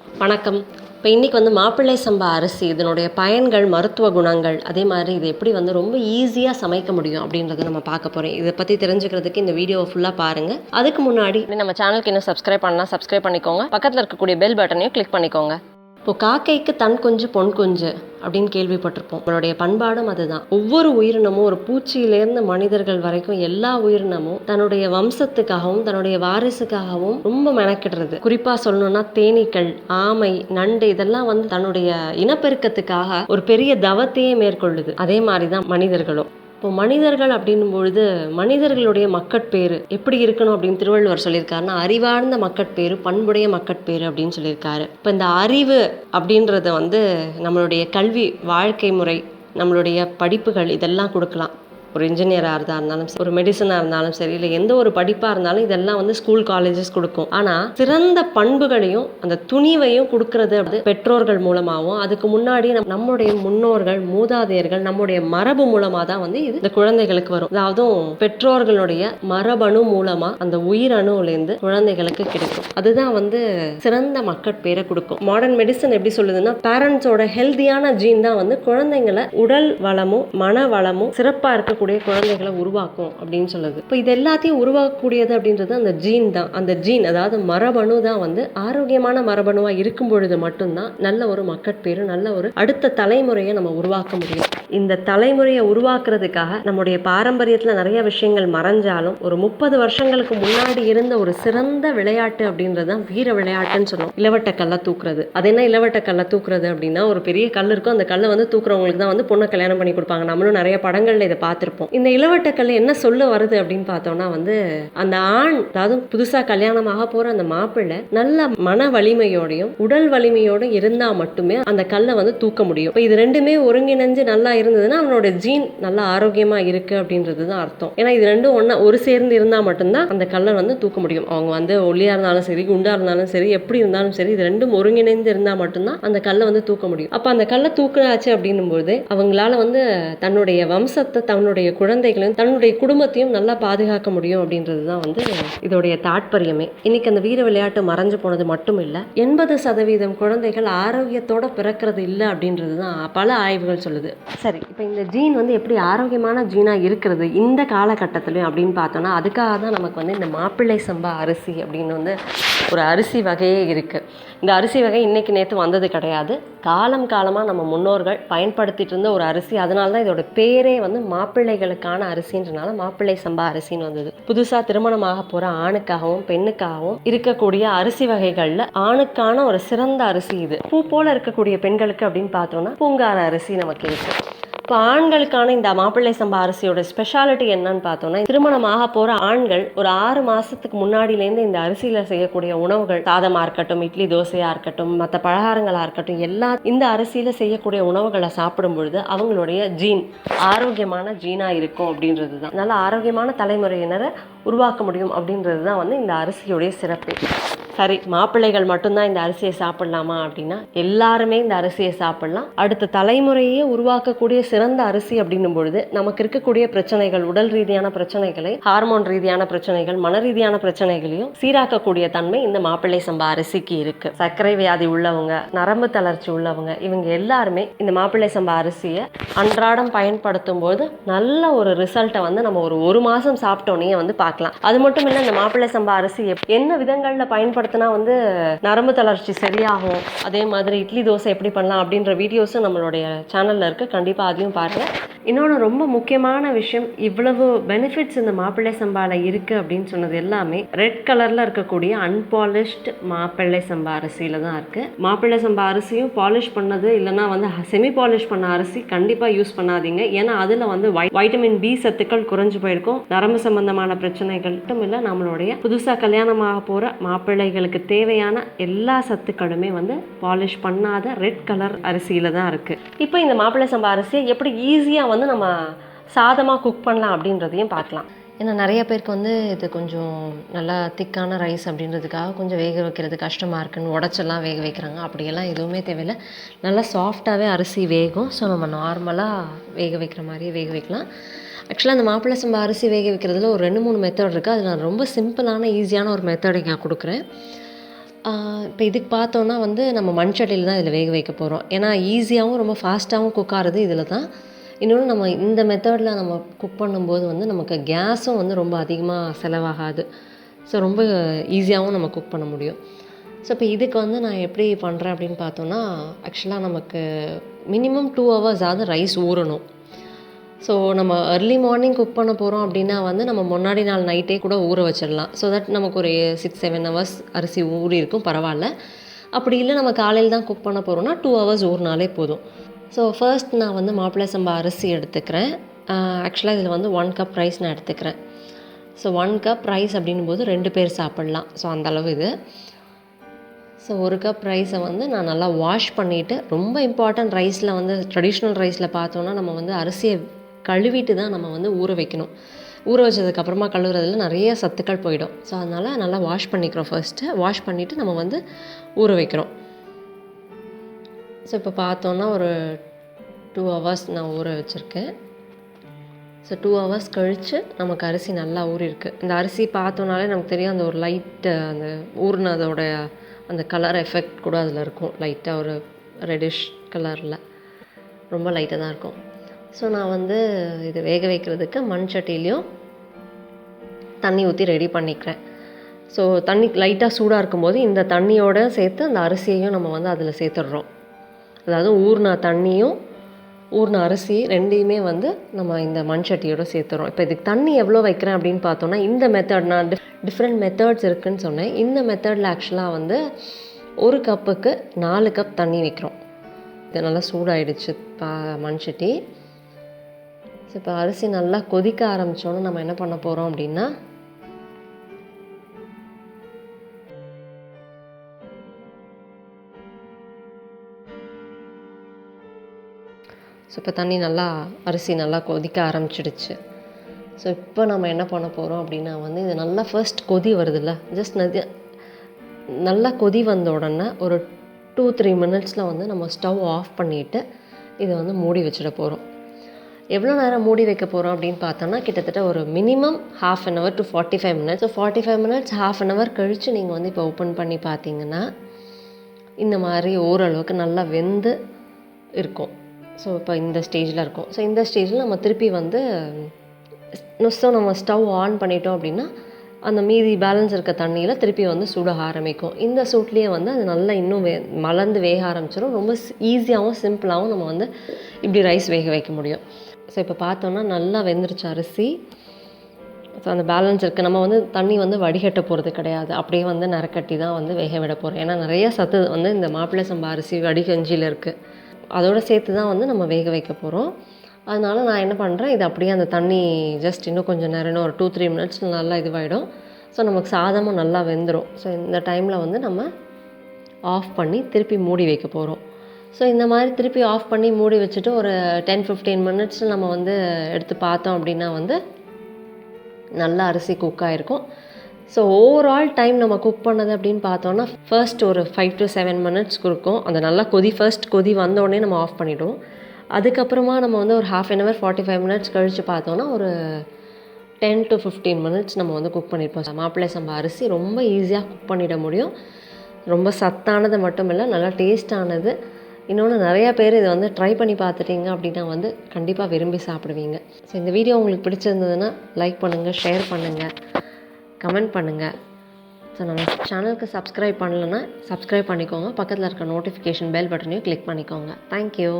வணக்கம். இப்போ இன்றைக்கி வந்து மாப்பிள்ளை சம்பா அரிசி இதனுடைய பயன்கள், மருத்துவ குணங்கள், அதே மாதிரி இது எப்படி வந்து ரொம்ப ஈஸியாக சமைக்க முடியும் அப்படின்றத நம்ம பார்க்க போகிறோம். இதை பற்றி தெரிஞ்சுக்கிறதுக்கு இந்த வீடியோவை ஃபுல்லாக பாருங்கள். அதுக்கு முன்னாடி நம்ம சேனலுக்கு இன்னும் சப்ஸ்கிரைப் பண்ணால் சப்ஸ்கிரைப் பண்ணிக்கோங்க. பக்கத்தில் இருக்கக்கூடிய பெல் பட்டனையும் கிளிக் பண்ணிக்கோங்க. இப்போ காக்கைக்கு தன் குஞ்சு பொன் குஞ்சு அப்படின்னு கேள்விப்பட்டிருப்போம். நம்மளுடைய பண்பாடும் அதுதான். ஒவ்வொரு உயிரினமும், ஒரு பூச்சியிலேருந்து மனிதர்கள் வரைக்கும் எல்லா உயிரினமும் தன்னுடைய வம்சத்துக்காகவும் தன்னுடைய வாரிசுக்காகவும் ரொம்ப மெனக்கிடுறது. குறிப்பா சொல்லணும்னா தேனீக்கள், ஆமை, நண்டு இதெல்லாம் வந்து தன்னுடைய இனப்பெருக்கத்துக்காக ஒரு பெரிய தவத்தையே மேற்கொள்ளுது. அதே மாதிரிதான் மனிதர்களும். இப்போ மனிதர்கள் அப்படின்னும் பொழுது மனிதர்களுடைய மக்கட்பேறு எப்படி இருக்கணும் அப்படின்னு திருவள்ளுவர் சொல்லியிருக்காருன்னா, அறிவார்ந்த மக்கட்பேறு, பண்புடைய மக்கட்பேறு அப்படின்னு சொல்லியிருக்காரு. இப்போ இந்த அறிவு அப்படின்றத வந்து நம்மளுடைய கல்வி, வாழ்க்கை முறை, நம்மளுடைய படிப்புகள் இதெல்லாம் கொடுக்கலாம். ஒரு இன்ஜினியராக இருந்தாலும் சரி, ஒரு மெடிசனாக இருந்தாலும் சரி, இல்லை எந்த ஒரு படிப்பாக இருந்தாலும் இதெல்லாம் வந்து ஸ்கூல் காலேஜஸ் கொடுக்கும். ஆனால் சிறந்த பண்புகளையும் அந்த துணிவையும் கொடுக்கறது அது பெற்றோர்கள் மூலமாகவும், அதுக்கு முன்னாடி நம்முடைய முன்னோர்கள், மூதாதையர்கள், நம்முடைய மரபு மூலமாக தான் வந்து இது இந்த குழந்தைகளுக்கு வரும். அதாவது பெற்றோர்களுடைய மரபணு மூலமாக அந்த உயிரணுலேருந்து குழந்தைகளுக்கு கிடைக்கும். அதுதான் வந்து சிறந்த மக்கட்பேரை கொடுக்கும். மாடர்ன் மெடிசன் எப்படி சொல்லுதுன்னா, பேரண்ட்ஸோட ஹெல்தியான ஜீன் தான் வந்து குழந்தைங்களை உடல் வளமும் மன வளமும் சிறப்பாக இருக்க குழந்தைகளை உருவாக்கும் அப்படின்னு சொல்லுது. இப்போ இது எல்லாத்தையும் உருவாக்கக்கூடியது அப்படின்றது அந்த ஜீன் தான். அந்த ஜீன் அதாவது மரபணு தான் வந்து ஆரோக்கியமான மரபணுவா இருக்கும் பொழுது மட்டும்தான் நல்ல ஒரு மக்கட்பேறு, நல்ல ஒரு அடுத்த தலைமுறையை நம்ம உருவாக்க முடியும். இந்த தலைமுறையை உருவாக்குறதுக்காக நம்முடைய பாரம்பரியத்துல நிறைய விஷயங்கள் மறைஞ்சாலும் ஒரு 30 வருஷங்களுக்கு முன்னாடி இருந்த ஒரு சிறந்த விளையாட்டு அப்படின்றது தான் வீர விளையாட்டுன்னு சொல்லுவோம். இளவட்ட கல்லை தூக்குறது. அது என்ன இளவட்ட கல்லை தூக்குறது அப்படின்னா, ஒரு பெரிய கல் இருக்கும், அந்த கல்லை வந்து தூக்குறவங்களுக்கு தான் வந்து பொண்ணை கல்யாணம் பண்ணி கொடுப்பாங்க. நம்மளும் நிறைய படங்கள்ல இதை பார்த்துருப்போம். இந்த இளவட்டக்கல் என்ன சொல்ல வருது அப்படின்னு பார்த்தோம்னா வந்து, அந்த ஆண் அதாவது புதுசா கல்யாணமாக போற அந்த மாப்பிள்ளை நல்ல மன வலிமையோடையும் உடல் வலிமையோடும் இருந்தா மட்டுமே அந்த கல்லை வந்து தூக்க முடியும். இப்போ இது ரெண்டுமே ஒருங்கிணைஞ்சு நல்லா இருந்ததுன்னா அவனோட ஜீன் நல்லா ஆரோக்கியமா இருக்கு அப்படின்றது தான் அர்த்தம். ஏன்னா இது ரெண்டும் ஒன்னா ஒரு சேர்ந்து இருந்தா மட்டும்தான் அந்த கல்லை வந்து தூக்க முடியும். அவங்க வந்து ஒல்லியா இருந்தாலும் சரி, குண்டா இருந்தாலும் சரி, எப்படி இருந்தாலும் சரி, இது ரெண்டும் ஒருங்கிணைந்து இருந்தா மட்டும்தான் அந்த கல்லை வந்து தூக்க முடியும். அப்ப அந்த கல்லை தூக்கினாச்சு அப்படின்னும் போது அவங்களால வந்து தன்னுடைய வம்சத்தை, தன்னுடைய குழந்தைகளையும் தன்னுடைய குடும்பத்தையும் நல்லா பாதுகாக்க முடியும் அப்படின்றது தான் வந்து இதோடைய தாற்பயமே. இன்னைக்கு அந்த வீர விளையாட்டு மறைஞ்சு போனது மட்டும் இல்ல, 80% குழந்தைகள் ஆரோக்கியத்தோட பிறக்கிறது இல்லை அப்படின்றது தான் பல ஆய்வுகள் சொல்லுது. சரி, இப்போ இந்த ஜீன் வந்து எப்படி ஆரோக்கியமான ஜீனா இருக்கிறது இந்த காலகட்டத்திலையும் அப்படின்னு பார்த்தோம்னா, அதுக்காக தான் நமக்கு வந்து இந்த மாப்பிள்ளை சம்பா அரிசி அப்படின்னு வந்து ஒரு அரிசி வகையே இருக்கு. இந்த அரிசி வகை இன்னைக்கு நேற்று வந்தது கிடையாது. காலமாக நம்ம முன்னோர்கள் பயன்படுத்திட்டு இருந்த ஒரு அரிசி. அதனால தான் இதோட பேரே வந்து மாப்பிள்ளைகளுக்கான அரிசின்றனால மாப்பிள்ளை சம்பா அரிசின்னு வந்தது. புதுசாக திருமணமாக போகிற ஆணுக்காகவும் பெண்ணுக்காகவும் இருக்கக்கூடிய அரிசி வகைகளில் ஆணுக்கான ஒரு சிறந்த அரிசி இது. பூ போல இருக்கக்கூடிய பெண்களுக்கு அப்படின்னு பார்த்தோம்னா பூங்கார அரிசி நமக்கு இருக்கு. இப்போ ஆண்களுக்கான இந்த மாப்பிள்ளை சம்பா அரிசியோட ஸ்பெஷாலிட்டி என்னன்னு பார்த்தோம்னா, திருமணமாக போகிற ஆண்கள் ஒரு 6 மாதத்துக்கு முன்னாடியிலேருந்து இந்த அரிசியில் செய்யக்கூடிய உணவுகள், சாதமாக இருக்கட்டும், இட்லி தோசையாக இருக்கட்டும், மற்ற பலகாரங்களாக இருக்கட்டும், எல்லா இந்த அரிசியில் செய்யக்கூடிய உணவுகளை சாப்பிடும் பொழுது அவங்களுடைய ஜீன் ஆரோக்கியமான ஜீனாக இருக்கும் அப்படின்றது தான். நல்ல ஆரோக்கியமான தலைமுறையினரை உருவாக்க முடியும் அப்படின்றது தான் வந்து இந்த அரிசியோடைய சிறப்பு. சரி, மாப்பிள்ளைகள் மட்டும்தான் இந்த அரிசியை சாப்பிடலாமா அப்படின்னா, எல்லாருமே இந்த அரிசியை சாப்பிடலாம். அடுத்த தலைமுறையே உருவாக்கக்கூடிய சிறந்த அரிசி அப்படின்னும் பொழுது நமக்கு இருக்கக்கூடிய பிரச்சனைகள், உடல் ரீதியான பிரச்சனைகளை, ஹார்மோன் ரீதியான பிரச்சனைகள், மன ரீதியான பிரச்சனைகளையும் சீராக்கக்கூடிய தன்மை இந்த மாப்பிள்ளை சம்பா அரிசிக்கு இருக்கு. சர்க்கரை வியாதி உள்ளவங்க, நரம்பு தளர்ச்சி உள்ளவங்க, இவங்க எல்லாருமே இந்த மாப்பிள்ளை சம்பா அரிசியை அன்றாடம் பயன்படுத்தும் போது நல்ல ஒரு ரிசல்ட்டை வந்து நம்ம ஒரு மாசம் சாப்பிட்டோன்னே வந்து பார்க்கலாம். அது மட்டும் இல்லை, இந்த மாப்பிள்ளை சம்பா அரிசி என்ன விதங்கள்ல பயன்படுத்தினா வந்து நரம்பு தளர்ச்சி சரியாகும், அதே மாதிரி இட்லி தோசை எப்படி பண்ணலாம் அப்படின்ற வீடியோஸும் நம்மளுடைய சேனல்ல இருக்கு. கண்டிப்பா அதையும் பாருங்க. இன்னொன்று ரொம்ப முக்கியமான விஷயம், இவ்வளவு பெனிஃபிட்ஸ் இந்த மாப்பிள்ளை சம்பால இருக்கு அப்படின்னு சொன்னது எல்லாமே ரெட் கலர்ல இருக்கக்கூடிய அன்பாலிஷ்டு மாப்பிள்ளை சம்பா அரிசியில தான் இருக்கு. மாப்பிள்ளை சம்பா அரிசியும் பாலிஷ் பண்ணது இல்லைன்னா வந்து செமி பாலிஷ் பண்ண அரிசி கண்டிப்பா யூஸ் பண்ணாதீங்க. ஏன்னா அதுல வந்து வைட்டமின் பி சத்துக்கள் குறைஞ்சு போயிருக்கும். நரம்பு சம்பந்தமான பிரச்சனைகள் மட்டும் இல்லை, நம்மளுடைய புதுசா கல்யாணமாக போற மாப்பிள்ளைகளுக்கு தேவையான எல்லா சத்துக்களுமே வந்து பாலிஷ் பண்ணாத ரெட் கலர் அரிசியில தான் இருக்கு. இப்போ இந்த மாப்பிள்ளை சம்பா அரிசியை எப்படி ஈஸியா வந்து நம்ம சாதமாக குக் பண்ணலாம் அப்படின்றதையும் பார்க்கலாம். ஏன்னா நிறைய பேருக்கு வந்து இது கொஞ்சம் நல்லா திக்கான ரைஸ் அப்படின்றதுக்காக கொஞ்சம் வேக வைக்கிறது கஷ்டமாக இருக்குன்னு உடச்செல்லாம் வேக வைக்கிறாங்க. அப்படியெல்லாம் எதுவுமே தேவையில்லை. நல்லா சாஃப்டாகவே அரிசி வேகும். ஸோ நம்ம நார்மலாக வேக வைக்கிற மாதிரியே வேக வைக்கலாம். ஆக்சுவலாக அந்த மாப்பிள்ளை சம்பா அரிசி வேக வைக்கிறதுல ஒரு 2-3 மெத்தட் இருக்குது. அது நான் ரொம்ப சிம்பிளான ஈஸியான ஒரு மெத்தட் இங்கே கொடுக்குறேன். இப்போ இதுக்கு பார்த்தோன்னா வந்து நம்ம மண் சட்டியில் தான் இதில் வேக வைக்க போகிறோம். ஏன்னா ஈஸியாகவும் ரொம்ப ஃபாஸ்ட்டாகவும் குக் ஆகிறது இதில் தான். இன்னொன்று நம்ம இந்த மெத்தடில் நம்ம குக் பண்ணும்போது வந்து நமக்கு கேஸும் வந்து ரொம்ப அதிகமாக செலவாகாது. ஸோ ரொம்ப ஈஸியாகவும் நம்ம குக் பண்ண முடியும். ஸோ இப்போ இதுக்கு வந்து நான் எப்படி பண்ணுறேன் அப்படின்னு பார்த்தோன்னா, ஆக்சுவலாக நமக்கு மினிமம் 2 ஹவர்ஸாவது ரைஸ் ஊறணும். ஸோ நம்ம ஏர்லி மார்னிங் குக் பண்ண போகிறோம் அப்படின்னா வந்து நம்ம முன்னாடி நாள் நைட்டே கூட ஊற வச்சிடலாம். ஸோ தட் நமக்கு ஒரு 6-7 ஹவர்ஸ் அரிசி ஊறி இருக்கும், பரவாயில்ல. அப்படி இல்லை நம்ம காலையில் தான் குக் பண்ண போகிறோன்னா 2 ஹவர்ஸ் ஊறினாலே போதும். ஸோ ஃபர்ஸ்ட் நான் வந்து மாப்பிள்ளை சம்பா அரிசி எடுத்துக்கிறேன். ஆக்சுவலாக இதில் வந்து 1 கப் ரைஸ் நான் எடுத்துக்கிறேன். ஸோ 1 கப் ரைஸ் அப்படின்போது 2 பேர் சாப்பிட்லாம். ஸோ அந்தளவு இது. ஸோ 1 கப் ரைஸை வந்து நான் நல்லா வாஷ் பண்ணிவிட்டு, ரொம்ப இம்பார்ட்டன்ட் ரைஸில் வந்து ட்ரெடிஷ்னல் ரைஸில் பார்த்தோன்னா நம்ம வந்து அரிசியை கழுவிட்டு தான் நம்ம வந்து ஊற வைக்கணும். ஊற வச்சதுக்கப்புறமா கழுவுறதுல நிறைய சத்துக்கள் போயிடும். ஸோ அதனால் நல்லா வாஷ் பண்ணிக்கிறோம் ஃபர்ஸ்ட்டு. வாஷ் பண்ணிவிட்டு நம்ம வந்து ஊற வைக்கிறோம். ஸோ இப்போ பார்த்தோன்னா ஒரு 2 ஹவர்ஸ் நான் ஊற வச்சுருக்கேன். ஸோ 2 ஹவர்ஸ் கழித்து நமக்கு அரிசி நல்லா ஊறிருக்கு. இந்த அரிசி பார்த்தோன்னாலே நமக்கு தெரியும், அந்த ஒரு லைட்டு அந்த ஊறினதோட அந்த கலர் எஃபெக்ட் கூட அதில் இருக்கும். லைட்டாக ஒரு ரெட்டிஷ் கலரில் ரொம்ப லைட்டாக தான் இருக்கும். ஸோ நான் வந்து இது வேக வைக்கிறதுக்கு மண் சட்டிலையும் தண்ணி ஊற்றி ரெடி பண்ணிக்கிறேன். ஸோ தண்ணி லைட்டாக சூடாக இருக்கும்போது இந்த தண்ணியோடு சேர்த்து அந்த அரிசியையும் நம்ம வந்து அதில் சேர்த்துடுறோம். அதாவது ஊறின தண்ணியும் ஊறின அரிசி ரெண்டையுமே வந்து நம்ம இந்த மண் சட்டியோடு சேர்த்துறோம். இப்போ இதுக்கு தண்ணி எவ்வளோ வைக்கிறேன் அப்படின்னு பார்த்தோன்னா, இந்த மெத்தட் நான் டிஃப்ரெண்ட் மெத்தட்ஸ் இருக்குதுன்னு சொன்னேன். இந்த மெத்தடில் ஆக்சுவலாக வந்து 1 கப்புக்கு 4 கப் தண்ணி வைக்கிறோம். இது நல்லா சூடாயிடுச்சு மண் சட்டி. ஸோ இப்போ அரிசி நல்லா கொதிக்க ஆரம்பித்தோன்னு நம்ம என்ன பண்ண போகிறோம் அப்படின்னா, ஸோ இப்போ அரிசி நல்லா கொதிக்க ஆரம்பிச்சிடுச்சு. ஸோ இப்போ நம்ம என்ன பண்ண போகிறோம் அப்படின்னா வந்து, இது நல்லா ஃபர்ஸ்ட் கொதி வருதுல்ல, ஜஸ்ட் நல்லா கொதி வந்த உடனே ஒரு 2-3 மினிட்ஸில் வந்து நம்ம ஸ்டவ் ஆஃப் பண்ணிவிட்டு இதை வந்து மூடி வச்சிட போகிறோம். எவ்வளோ நேரம் மூடி வைக்க போகிறோம் அப்படின்னு பார்த்தோன்னா, கிட்டத்தட்ட ஒரு minimum 1/2 an hour to 45 minutes. So 45 minutes 1/2 an hour கழித்து நீங்கள் வந்து இப்போ ஓப்பன் பண்ணி பார்த்தீங்கன்னா இந்த மாதிரி ஓரளவுக்கு நல்லா வெந்து இருக்கும். ஸோ இப்போ இந்த ஸ்டேஜில் இருக்கும். ஸோ இந்த ஸ்டேஜில் நம்ம திருப்பி வந்து நம்ம ஸ்டவ் ஆன் பண்ணிட்டோம் அப்படின்னா அந்த மீதி பேலன்ஸ் இருக்க தண்ணியில் திருப்பி வந்து சுட ஆரம்பிக்கும். இந்த சூட்லேயே வந்து அது நல்லா இன்னும் மலர்ந்து வேக ஆரம்பிச்சிடும். ரொம்ப ஈஸியாகவும் சிம்பிளாகவும் நம்ம வந்து இப்படி ரைஸ் வேக வைக்க முடியும். ஸோ இப்போ பார்த்தோன்னா நல்லா வெந்துருச்சு அரிசி. ஸோ அந்த பேலன்ஸ் இருக்குது. நம்ம வந்து தண்ணி வந்து வடிகட்ட போகிறது கிடையாது, அப்படியே வந்து நரக்கட்டி தான் வந்து வேக விட போகிறோம். ஏன்னா நிறைய சத்து வந்து இந்த மாப்பிள்ளை சம்பா அரிசி வடிகஞ்சியில் இருக்குது. அதோடு சேர்த்து தான் வந்து நம்ம வேக வைக்க போகிறோம். அதனால் நான் என்ன பண்ணுறேன், இது அப்படியே அந்த தண்ணி ஜஸ்ட் இன்னும் கொஞ்சம் நேரம் ஒரு 2-3 மினிட்ஸ் நல்லா இதுவாகிடும். ஸோ நமக்கு சாதமும் நல்லா வெந்துடும். ஸோ இந்த டைமில் வந்து நம்ம ஆஃப் பண்ணி திருப்பி மூடி வைக்க போகிறோம். ஸோ இந்த மாதிரி திருப்பி ஆஃப் பண்ணி மூடி வச்சுட்டு ஒரு 10-15 மினிட்ஸில் நம்ம வந்து எடுத்து பார்த்தோம் அப்படின்னா வந்து நல்லா அரிசி குக் ஆகிருக்கும். ஸோ ஓவரால் டைம் நம்ம குக் பண்ணது அப்படின்னு பார்த்தோன்னா, ஃபர்ஸ்ட் ஒரு 5 to 7 minutes இருக்கும். அந்த நல்லா ஃபர்ஸ்ட் கொதி வந்தோடனே நம்ம ஆஃப் பண்ணிவிடுவோம். அதுக்கப்புறமா நம்ம வந்து ஒரு 1/2 an hour 45 minutes கழித்து பார்த்தோன்னா ஒரு 10 to 15 minutes நம்ம வந்து குக் பண்ணியிருப்போம். மாப்பிள்ளை சம்பா அரிசி ரொம்ப ஈஸியாக குக் பண்ணிட முடியும். ரொம்ப சத்தானது மட்டும் இல்லை, நல்லா டேஸ்டானது. இன்னொன்று நிறையா பேர் இதை வந்து ட்ரை பண்ணி பார்த்துட்டிங்க அப்படின்னா வந்து கண்டிப்பாக விரும்பி சாப்பிடுவீங்க. ஸோ இந்த வீடியோ உங்களுக்கு பிடிச்சிருந்ததுன்னா லைக் பண்ணுங்கள், ஷேர் பண்ணுங்கள், கமெண்ட் பண்ணுங்கள். ஸோ நம்ம சேனலுக்கு சப்ஸ்கிரைப் பண்ணலைன்னா சப்ஸ்கிரைப் பண்ணிக்கோங்க. பக்கத்தில் இருக்க நோட்டிஃபிகேஷன் பெல் பட்டனையும் கிளிக் பண்ணிக்கோங்க. தேங்க்யூ.